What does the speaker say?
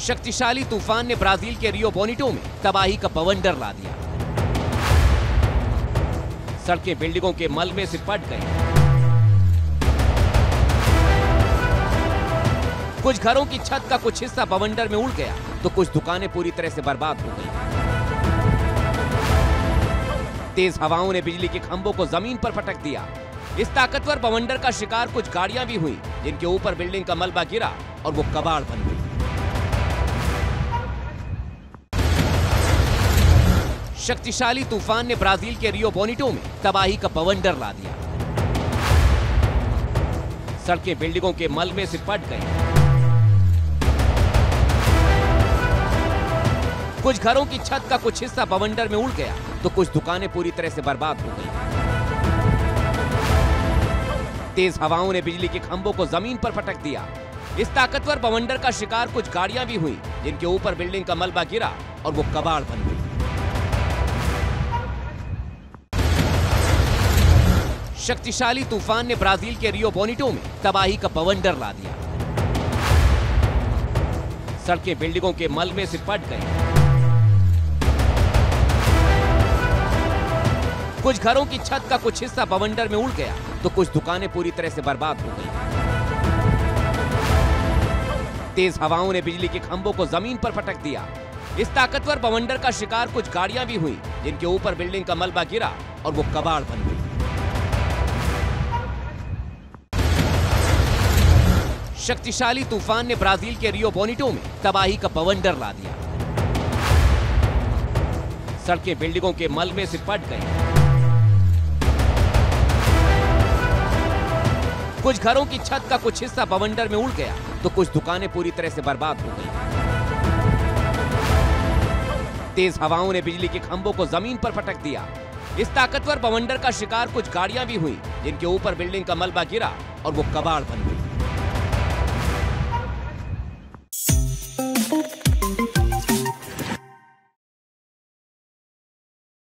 शक्तिशाली तूफान ने ब्राजील के रियो बोनिटो में तबाही का बवंडर ला दिया। सड़कें बिल्डिंगों के मलबे से पट गई। कुछ घरों की छत का कुछ हिस्सा बवंडर में उड़ गया तो कुछ दुकानें पूरी तरह से बर्बाद हो गई। तेज हवाओं ने बिजली के खंभों को जमीन पर फटक दिया। इस ताकतवर बवंडर का शिकार कुछ गाड़ियां भी हुई जिनके ऊपर बिल्डिंग का मलबा गिरा और वो कबाड़ बन गई। शक्तिशाली तूफान ने ब्राजील के रियो बोनिटो में तबाही का बवंडर ला दिया। सड़कें बिल्डिंगों के मलबे से पट गई। कुछ घरों की छत का कुछ हिस्सा बवंडर में उड़ गया तो कुछ दुकानें पूरी तरह से बर्बाद हो गई। तेज हवाओं ने बिजली के खंभों को जमीन पर फटक दिया। इस ताकतवर बवंडर का शिकार कुछ गाड़ियां भी हुई जिनके ऊपर बिल्डिंग का मलबा गिरा और वो कबाड़ बन गई। शक्तिशाली तूफान ने ब्राजील के रियो बोनिटो में तबाही का बवंडर ला दिया। सड़कें बिल्डिंगों के मलबे से पट गई। कुछ घरों की छत का कुछ हिस्सा बवंडर में उड़ गया तो कुछ दुकानें पूरी तरह से बर्बाद हो गई। तेज हवाओं ने बिजली के खंभों को जमीन पर फटक दिया। इस ताकतवर बवंडर का शिकार कुछ गाड़ियां भी हुई जिनके ऊपर बिल्डिंग का मलबा गिरा और वो कबाड़ बन गई। शक्तिशाली तूफान ने ब्राजील के रियो बोनिटो में तबाही का बवंडर ला दिया। सड़कें बिल्डिंगों के मलबे से पट गई। कुछ घरों की छत का कुछ हिस्सा बवंडर में उड़ गया तो कुछ दुकानें पूरी तरह से बर्बाद हो गई। तेज हवाओं ने बिजली के खंभों को जमीन पर फटक दिया। इस ताकतवर बवंडर का शिकार कुछ गाड़ियां भी हुई जिनके ऊपर बिल्डिंग का मलबा गिरा और वो कबाड़ बन गई।